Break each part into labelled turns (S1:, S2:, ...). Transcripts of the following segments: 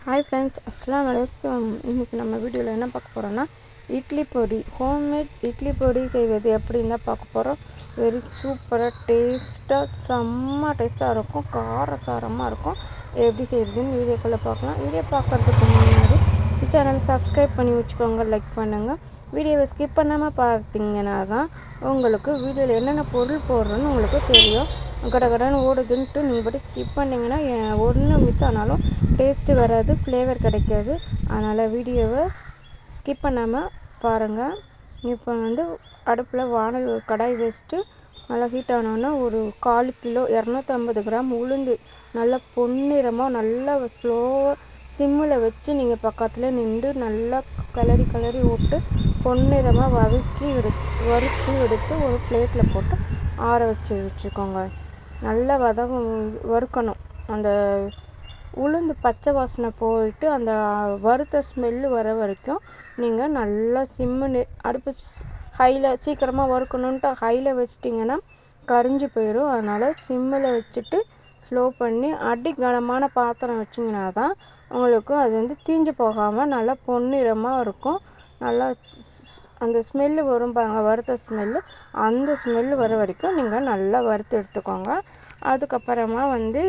S1: Hi friends, அஸ்ஸலாமு அலைக்கும். இன்றைக்கி நம்ம வீடியோவில் என்ன பார்க்க போகிறோன்னா இட்லி பொடி, ஹோம்மேட் இட்லி பொடி செய்வது எப்படின்னு தான் பார்க்க போகிறோம். வெரி சூப்பராக டேஸ்ட்டாக செம்ம டேஸ்ட்டாக இருக்கும், காரசாரமாக இருக்கும். எப்படி செய்கிறதுன்னு வீடியோக்குள்ளே பார்க்கலாம். வீடியோ பார்க்குறதுக்கு முன்னாடி சேனல் சப்ஸ்கிரைப் பண்ணி வச்சுக்கோங்க, லைக் பண்ணுங்கள். வீடியோவை ஸ்கிப் பண்ணாமல் பார்த்தீங்கன்னா தான் உங்களுக்கு வீடியோவில் என்னென்ன பொருள் போடுறோன்னு உங்களுக்கு தெரியும். கடகடன்னு ஓடுதுன்ட்டு நீங்கள் பற்றி ஸ்கிப் பண்ணிங்கன்னா ஒன்று மிஸ் ஆனாலும் டேஸ்ட்டு வராது, ஃப்ளேவர் கிடைக்காது. அதனால் வீடியோவை ஸ்கிப் பண்ணாமல் பாருங்கள். இப்போ அடுப்பில் வானல் கடாய் வச்சுட்டு நல்லா ஹீட் ஆனோன்னா ஒரு 1/4 கிலோ 250 கிராம் உளுந்து நல்லா பொன்னிறமாக நல்லா சிம்மில் வச்சு நீங்கள் பக்கத்தில் நின்று நல்லா கிளறி விட்டு பொன்னிறமாக வறுத்து எடுத்து ஒரு பிளேட்டில் போட்டு ஆற வச்சுக்கோங்க. நல்லா வறுக்கணும். அந்த உளுந்து பச்சை வாசனை போயிட்டு அந்த வறுத்த ஸ்மெல்லு வர வரைக்கும் நீங்கள் நல்லா அடுப்பு ஹையில் சீக்கிரமாக வறுக்கணுன்ட்டு ஹையில் வச்சிட்டிங்கன்னா கரிஞ்சு போயிடும். அதனால் சிம்மில் வச்சுட்டு ஸ்லோ பண்ணி கனமான பாத்திரம் வச்சிங்கன்னா தான் உங்களுக்கு அது தீஞ்சு போகாமல் நல்லா பொன்னிறமாக இருக்கும். நல்லா அந்த ஸ்மெல்லு வரும் பாருங்க, வறுத்த ஸ்மெல்லு, அந்த ஸ்மெல்லு வர வரைக்கும் நீங்கள் நல்லா வறுத்து எடுத்துக்கோங்க. அதுக்கப்புறமா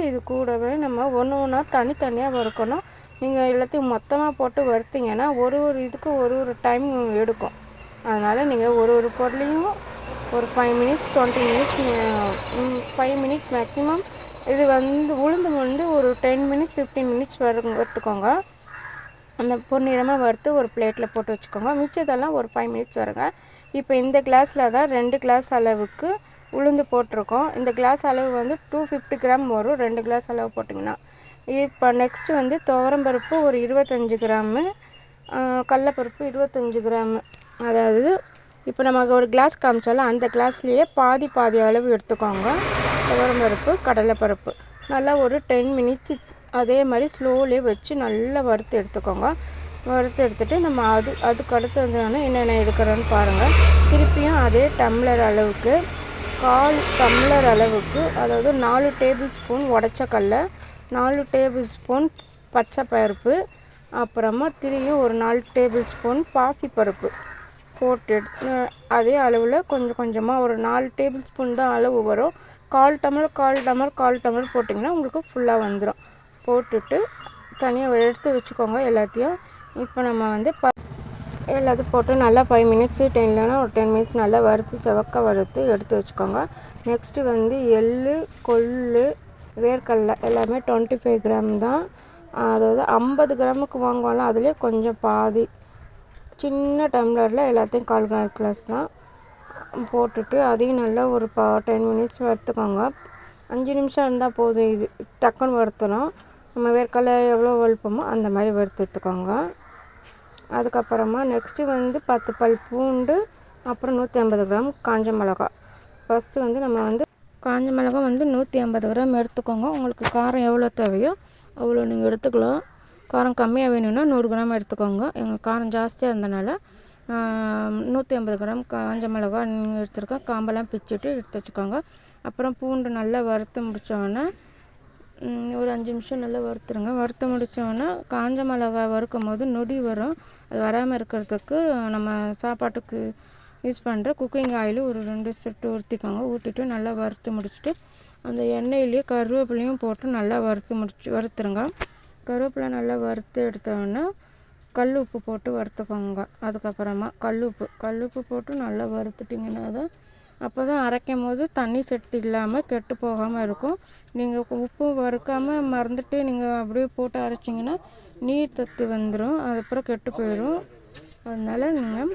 S1: இது கூடவே நம்ம ஒன்றா தனித்தனியாக வறுக்கணும். நீங்கள் எல்லாத்தையும் மொத்தமாக போட்டு வறுத்திங்கன்னா ஒரு இதுக்கு ஒரு டைம் எடுக்கும். அதனால் நீங்கள் ஒரு பொருளையும் ஒரு 5 மினிட்ஸ் 20 மினிட்ஸ் 5 மினிட்ஸ் மேக்ஸிமம். இது உளுந்து ஒரு 10 மினிட்ஸ் 15 மினிட்ஸ் வறுத்துக்கோங்க. அந்த பொன்னிறமாக வறுத்து ஒரு பிளேட்டில் போட்டு வச்சுக்கோங்க. மிச்சதெல்லாம் ஒரு 5 மினிட்ஸ் வருங்க. இப்போ இந்த கிளாஸில் தான் 2 கிளாஸ் அளவுக்கு உளுந்து போட்டிருக்கோம். இந்த கிளாஸ் அளவு 250 கிராம் வரும், 2 கிளாஸ் அளவு போட்டிங்கன்னா. இப்போ நெக்ஸ்ட்டு துவரம்பருப்பு ஒரு 25 கிராமு, கடலப்பருப்பு 25 கிராமு. அதாவது இப்போ நமக்கு ஒரு கிளாஸ் காமிச்சாலும் அந்த கிளாஸ்லேயே பாதி அளவு எடுத்துக்கோங்க. துவரம்பருப்பு, கடலைப்பருப்பு நல்லா ஒரு 10 மினிட்ஸ் அதே மாதிரி ஸ்லோலியே வச்சு நல்லா வறுத்து எடுத்துக்கோங்க. வறுத்து எடுத்துகிட்டு நம்ம அதுக்கு அடுத்தது என்னென்ன எடுக்கிறோன்னு பாருங்கள். திருப்பியும் அதே டம்ளர் அளவுக்கு 1/4 டம்ளர் அளவுக்கு, அதாவது 4 டேபிள் ஸ்பூன் உடச்ச கடல, 4 டேபிள் ஸ்பூன் பச்சை பருப்பு, அப்புறமா திரும்பியும் ஒரு 4 டேபிள் ஸ்பூன் பாசிப்பருப்பு போட்டு அதே அளவில் கொஞ்சமாக ஒரு 4 டேபிள் ஸ்பூன் தான் அளவு வரும். 1/4 டம்ளர் போட்டிங்கன்னா உங்களுக்கு ஃபுல்லாக வந்துடும். போட்டுட்டு தனியாக எடுத்து வச்சுக்கோங்க எல்லாத்தையும். இப்போ நம்ம எல்லாத்தையும் போட்டு நல்லா 5 மினிட்ஸு 10 இல்லைன்னா ஒரு 10 மினிட்ஸ் நல்லா வறுத்து வறுத்து எடுத்து வச்சுக்கோங்க. நெக்ஸ்ட்டு எள்ளு, கொள்ளு, வேர்க்கடலை எல்லாமே 25 கிராம் தான். அதாவது 50 கிராமுக்கு வாங்குவோம்ல, அதுலேயே கொஞ்சம் பாதி சின்ன டம்ளரில் எல்லாத்தையும் 1/4 கிளாஸ் தான் போட்டுட்டு அதையும் நல்லா ஒரு 10 மினிட்ஸ் வறுத்துக்கோங்க. 5 நிமிஷம் இருந்தால் போதும். இது டக்குன்னு வறுத்தணும். நம்ம வேர்க்கடலை எவ்வளோ வறுப்போமோ அந்த மாதிரி வறுத்து எடுத்துக்கோங்க. அதுக்கப்புறமா நெக்ஸ்ட்டு 10 பல் பூண்டு, அப்புறம் 150 கிராம் காஞ்ச மிளகா. ஃபஸ்ட்டு நம்ம காஞ்ச மிளகா 150 கிராம் எடுத்துக்கோங்க. உங்களுக்கு காரம் எவ்வளோ தேவையோ அவ்வளோ நீங்கள் எடுத்துக்கலாம். காரம் கம்மியாக வேணும்னா 100 கிராம் எடுத்துக்கோங்க. எங்கள் காரம் ஜாஸ்தியாக இருந்தனால 150 கிராம் காஞ்ச மிளகா நீங்கள் எடுத்துருக்கோம். காம்பெல்லாம் பிச்சுட்டு எடுத்து வச்சுக்கோங்க. அப்புறம் பூண்டு நல்லா வறுத்து முடித்தோடனே ஒரு 5 நிமிஷம் நல்லா வறுத்துருங்க. வறுத்து முடித்தோடனே காஞ்ச மிளகா வறுக்கும் போது நொடி வரும். அது வராமல் இருக்கிறதுக்கு நம்ம சாப்பாட்டுக்கு யூஸ் பண்ணுற குக்கிங் ஆயில் ஒரு 2 சொட்டு ஊற்றிக்கோங்க. ஊற்றிட்டு நல்லா வறுத்து முடிச்சுட்டு அந்த எண்ணெயிலேயே கருவேப்பிலையும் போட்டு நல்லா வறுத்துருங்க. கருவேப்பிலை நல்லா வறுத்து எடுத்தோடனே கல் உப்பு போட்டு வறுத்துக்கோங்க. அதுக்கப்புறமா கல் உப்பு போட்டு நல்லா வறுத்துட்டிங்கன்னா தான் அப்போ தான் அரைக்கும் போது தண்ணி சத்து இல்லாமல் கெட்டு போகாமல் இருக்கும். நீங்கள் உப்பு வறுக்காமல் மறந்துட்டு நீங்கள் அப்படியே போட்டு அரைச்சிங்கன்னா நீர் சத்து வந்துடும், அதுக்கப்புறம் கெட்டு போயிடும். அதனால் நீங்கள்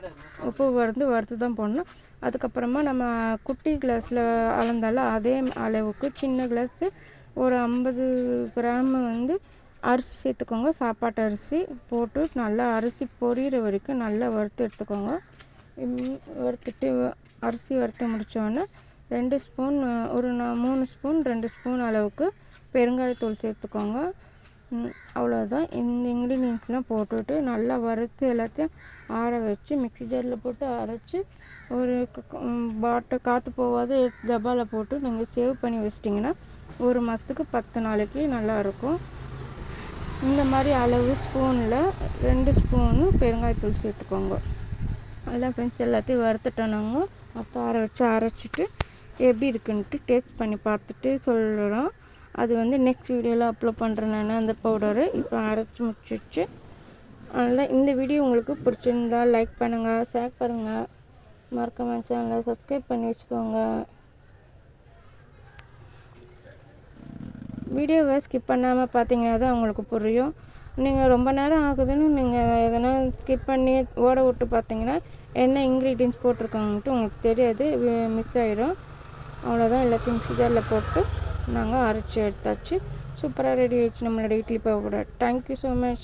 S1: உப்பு வறுத்து தான் போடணும். அதுக்கப்புறமா நம்ம குட்டி கிளாஸில் அளந்தாலும் அதே அளவுக்கு சின்ன கிளாஸு ஒரு 50 கிராம் அரிசி சேர்த்துக்கோங்க. சாப்பாட்டு அரிசி போட்டு நல்லா அரிசி பொரியிற வரைக்கும் நல்லா வறுத்து எடுத்துக்கோங்க. வறுத்துட்டு அரிசி வறுத்து முடித்தோடனே 2 ஸ்பூன் ஒரு 3 ஸ்பூன் 2 ஸ்பூன் அளவுக்கு பெருங்காயத்தூள் சேர்த்துக்கோங்க. அவ்வளோதான். இந்த இன்க்ரீடியன்ஸ்லாம் போட்டுவிட்டு நல்லா வறுத்து எல்லாத்தையும் ஆற வச்சு மிக்ஸி ஜாரில் போட்டு அரைச்சி ஒரு காற்று போகாத டப்பாவில் போட்டு நீங்கள் சேவ் பண்ணி வச்சிட்டிங்கன்னா ஒரு மாதத்துக்கு 10 நாளைக்கு நல்லாயிருக்கும். இந்த மாதிரி அளவு ஸ்பூனில் 2 ஸ்பூனு பெருங்காயத்தூள் சேர்த்துக்கோங்க. அதான் ஃப்ரெண்ட்ஸ் எல்லாத்தையும் வறுத்துட்டோம். நாங்கள் மற்ற அரைச்சிட்டு எப்படி இருக்குன்ட்டு டேஸ்ட் பண்ணி பார்த்துட்டு சொல்கிறோம். அது வந்து நெக்ஸ்ட் வீடியோவில் அப்லோட் பண்ணுறேன் நான் அந்த பவுடரு. இப்போ அரைச்சி முடிச்சிடுச்சு. அதனால் இந்த வீடியோ உங்களுக்கு பிடிச்சிருந்தா லைக் பண்ணுங்கள், ஷேர் பண்ணுங்கள், மறக்காம சேனலை சப்ஸ்கிரைப் பண்ணி வச்சுக்கோங்க. வீடியோவை ஸ்கிப் பண்ணாமல் பார்த்தீங்கன்னா தான் உங்களுக்கு புரியும். நீங்கள் ரொம்ப நேரம் ஆகுதுன்னு நீங்கள் எதனா ஸ்கிப் பண்ணி ஓட விட்டு பார்த்தீங்கன்னா என்ன இன்க்ரீடியன்ஸ் போட்டிருக்காங்கன்ட்டு உங்களுக்கு தெரியாது, மிஸ் ஆகிடும். அவ்வளோதான். எல்லாத்தையும் மிக்ஸியில் போட்டு நாங்கள் அரைச்சி எடுத்தாச்சு. சூப்பராக ரெடி ஆகிடுச்சு நம்மளோட idli powder. Thank you so much.